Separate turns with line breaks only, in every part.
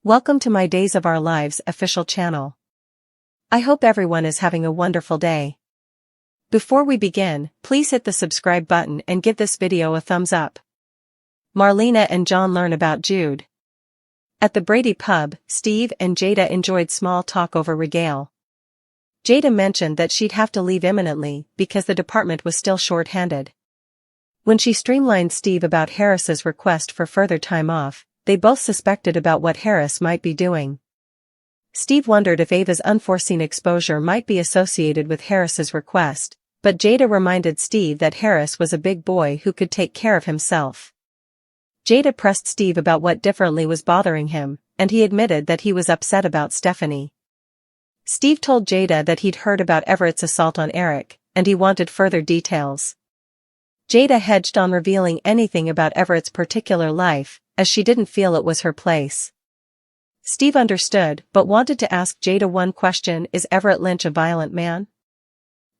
Welcome to my Days of Our Lives official channel. I hope everyone is having a wonderful day. Before we begin, please hit the subscribe button and give this video a thumbs up. Marlena and John learn about Jude. At the Brady pub, Steve and Jada enjoyed small talk over regale. Jada mentioned that she'd have to leave imminently because the department was still short-handed. When she streamlined Steve about Harris's request for further time off, they both suspected about what Harris might be doing. Steve wondered if Ava's unforeseen exposure might be associated with Harris's request, but Jada reminded Steve that Harris was a big boy who could take care of himself. Jada pressed Steve about what differently was bothering him, and he admitted that he was upset about Stephanie. Steve told Jada that he'd heard about Everett's assault on Eric, and he wanted further details. Jada hedged on revealing anything about Everett's particular life, as she didn't feel it was her place. Steve understood, but wanted to ask Jada one question: is Everett Lynch a violent man?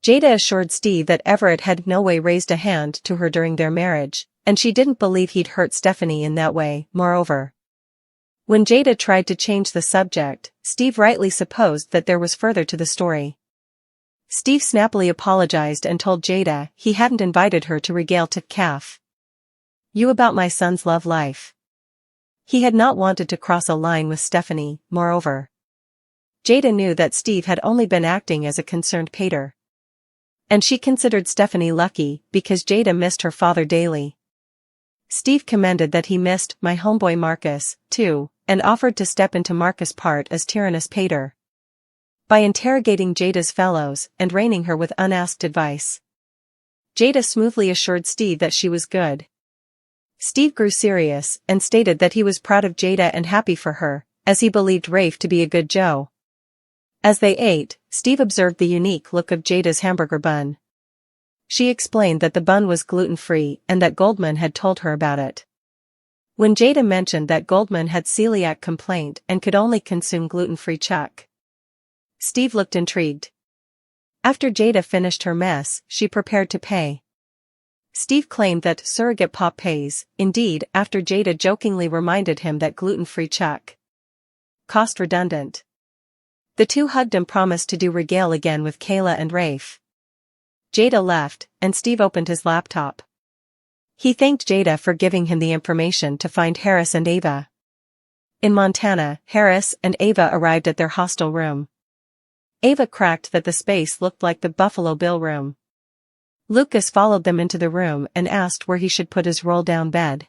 Jada assured Steve that Everett had no way raised a hand to her during their marriage, and she didn't believe he'd hurt Stephanie in that way. Moreover, when Jada tried to change the subject, Steve rightly supposed that there was further to the story. Steve snappily apologized and told Jada he hadn't invited her to regale to calf. You about my son's love life. He had not wanted to cross a line with Stephanie. Moreover, Jada knew that Steve had only been acting as a concerned pater. And she considered Stephanie lucky because Jada missed her father daily. Steve commended that he missed my homeboy Marcus, too, and offered to step into Marcus' part as tyrannous pater by interrogating Jada's fellows and reining her with unasked advice. Jada smoothly assured Steve that she was good. Steve grew serious and stated that he was proud of Jada and happy for her, as he believed Rafe to be a good Joe. As they ate, Steve observed the unique look of Jada's hamburger bun. She explained that the bun was gluten-free and that Goldman had told her about it. When Jada mentioned that Goldman had celiac complaint and could only consume gluten-free chuck, Steve looked intrigued. After Jada finished her mess, she prepared to pay. Steve claimed that surrogate pop pays, indeed, after Jada jokingly reminded him that gluten-free chuck cost redundant. The two hugged and promised to do regale again with Kayla and Rafe. Jada left, and Steve opened his laptop. He thanked Jada for giving him the information to find Harris and Ava. In Montana, Harris and Ava arrived at their hostel room. Ava cracked that the space looked like the Buffalo Bill room. Lucas followed them into the room and asked where he should put his roll-down bed.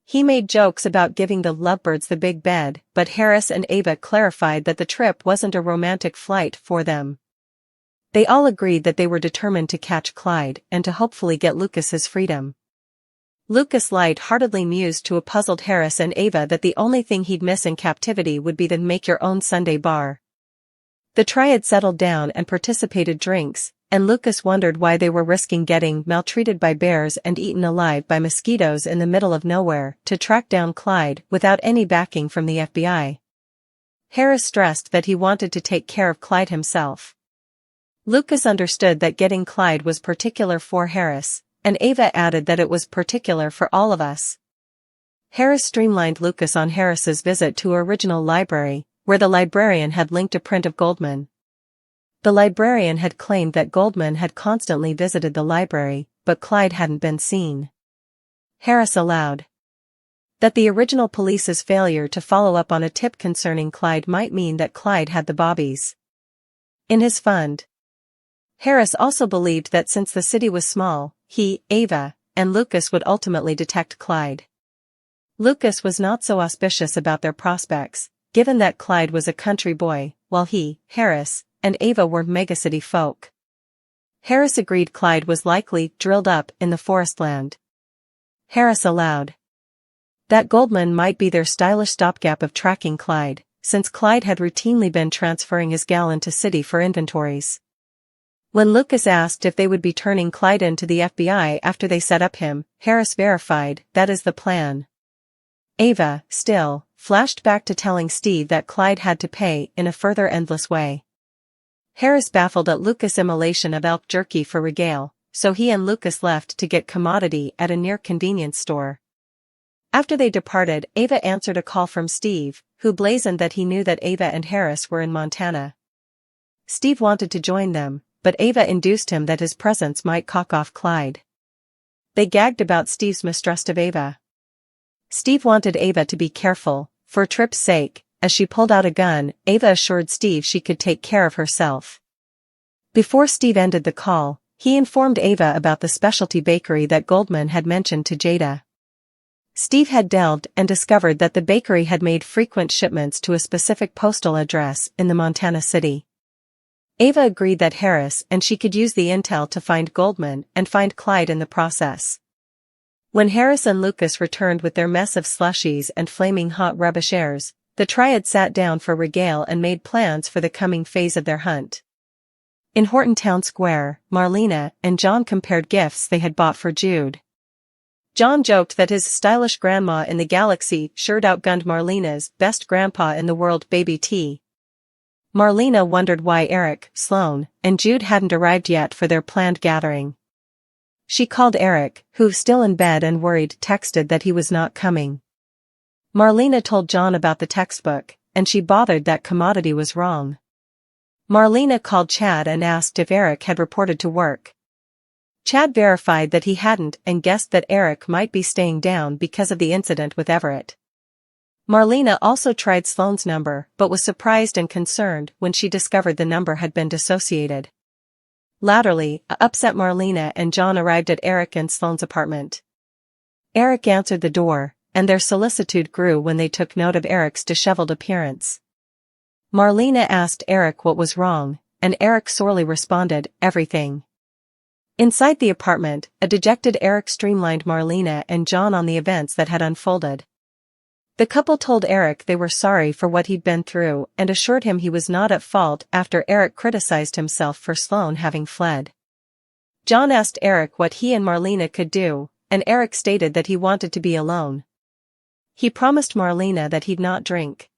He made jokes about giving the lovebirds the big bed, but Harris and Ava clarified that the trip wasn't a romantic flight for them. They all agreed that they were determined to catch Clyde and to hopefully get Lucas his freedom. Lucas light-heartedly mused to a puzzled Harris and Ava that the only thing he'd miss in captivity would be the make-your-own Sunday bar. The triad settled down and participated drinks, and Lucas wondered why they were risking getting maltreated by bears and eaten alive by mosquitoes in the middle of nowhere to track down Clyde without any backing from the FBI. Harris stressed that he wanted to take care of Clyde himself. Lucas understood that getting Clyde was particular for Harris, and Ava added that it was particular for all of us. Harris streamlined Lucas on Harris's visit to Original Library, where the librarian had linked a print of Goldman. The librarian had claimed that Goldman had constantly visited the library, but Clyde hadn't been seen. Harris allowed that the original police's failure to follow up on a tip concerning Clyde might mean that Clyde had the bobbies in his fund. Harris also believed that since the city was small, he, Ava, and Lucas would ultimately detect Clyde. Lucas was not so auspicious about their prospects, given that Clyde was a country boy, while he, Harris, and Ava were megacity folk. Harris agreed Clyde was likely drilled up in the forest land. Harris allowed that Goldman might be their stylish stopgap of tracking Clyde, since Clyde had routinely been transferring his gal into city for inventories. When Lucas asked if they would be turning Clyde in to the FBI after they set up him, Harris verified, that is the plan. Ava, still, flashed back to telling Steve that Clyde had to pay in a further endless way. Harris baffled at Lucas' immolation of elk jerky for regale, so he and Lucas left to get commodity at a near convenience store. After they departed, Ava answered a call from Steve, who blazoned that he knew that Ava and Harris were in Montana. Steve wanted to join them, but Ava induced him that his presence might cock off Clyde. They gagged about Steve's mistrust of Ava. Steve wanted Ava to be careful, for Tripp's sake. As she pulled out a gun, Ava assured Steve she could take care of herself. Before Steve ended the call, he informed Ava about the specialty bakery that Goldman had mentioned to Jada. Steve had delved and discovered that the bakery had made frequent shipments to a specific postal address in the Montana city. Ava agreed that Harris and she could use the intel to find Goldman and find Clyde in the process. When Harris and Lucas returned with their mess of slushies and flaming hot rubbish airs, the triad sat down for regale and made plans for the coming phase of their hunt. In Horton Town Square, Marlena and John compared gifts they had bought for Jude. John joked that his stylish grandma in the galaxy sure outgunned Marlena's best grandpa in the world, Baby T. Marlena wondered why Eric, Sloane, and Jude hadn't arrived yet for their planned gathering. She called Eric, who, still in bed and worried, texted that he was not coming. Marlena told John about the textbook, and she bothered that commodity was wrong. Marlena called Chad and asked if Eric had reported to work. Chad verified that he hadn't and guessed that Eric might be staying down because of the incident with Everett. Marlena also tried Sloane's number but was surprised and concerned when she discovered the number had been dissociated. Latterly, upset Marlena and John arrived at Eric and Sloane's apartment. Eric answered the door, and their solicitude grew when they took note of Eric's disheveled appearance. Marlena asked Eric what was wrong, and Eric sorely responded, everything. Inside the apartment, a dejected Eric streamlined Marlena and John on the events that had unfolded. The couple told Eric they were sorry for what he'd been through and assured him he was not at fault after Eric criticized himself for Sloane having fled. John asked Eric what he and Marlena could do, and Eric stated that he wanted to be alone. He promised Marlena that he'd not drink.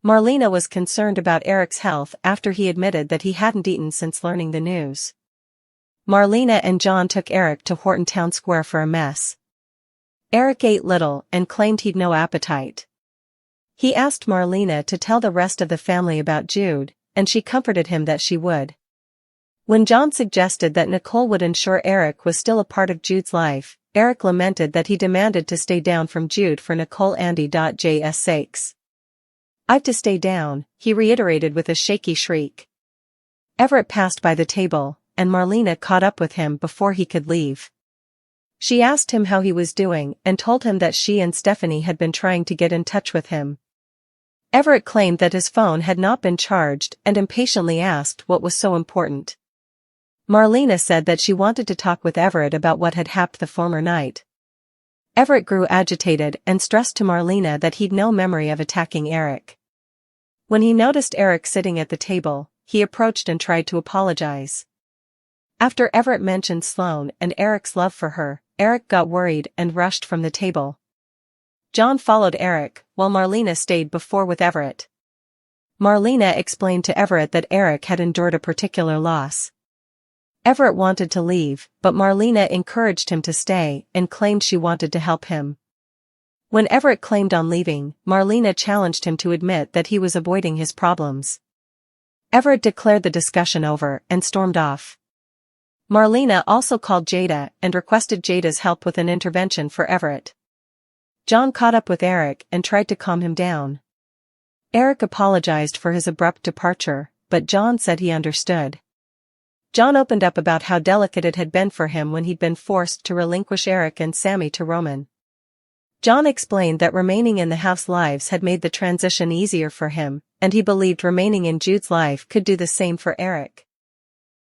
Marlena was concerned about Eric's health after he admitted that he hadn't eaten since learning the news. Marlena and John took Eric to Horton Town Square for a mess. Eric ate little and claimed he'd no appetite. He asked Marlena to tell the rest of the family about Jude, and she comforted him that she would. When John suggested that Nicole would ensure Eric was still a part of Jude's life, Eric lamented that he demanded to stay down from Jude for Nicole Andy.j's sakes. I've to stay down, he reiterated with a shaky shriek. Everett passed by the table, and Marlena caught up with him before he could leave. She asked him how he was doing and told him that she and Stephanie had been trying to get in touch with him. Everett claimed that his phone had not been charged and impatiently asked what was so important. Marlena said that she wanted to talk with Everett about what had happened the former night. Everett grew agitated and stressed to Marlena that he'd no memory of attacking Eric. When he noticed Eric sitting at the table, he approached and tried to apologize. After Everett mentioned Sloane and Eric's love for her, Eric got worried and rushed from the table. John followed Eric, while Marlena stayed before with Everett. Marlena explained to Everett that Eric had endured a particular loss. Everett wanted to leave, but Marlena encouraged him to stay and claimed she wanted to help him. When Everett claimed on leaving, Marlena challenged him to admit that he was avoiding his problems. Everett declared the discussion over and stormed off. Marlena also called Jada and requested Jada's help with an intervention for Everett. John caught up with Eric and tried to calm him down. Eric apologized for his abrupt departure, but John said he understood. John opened up about how delicate it had been for him when he'd been forced to relinquish Eric and Sammy to Roman. John explained that remaining in the House's lives had made the transition easier for him, and he believed remaining in Jude's life could do the same for Eric.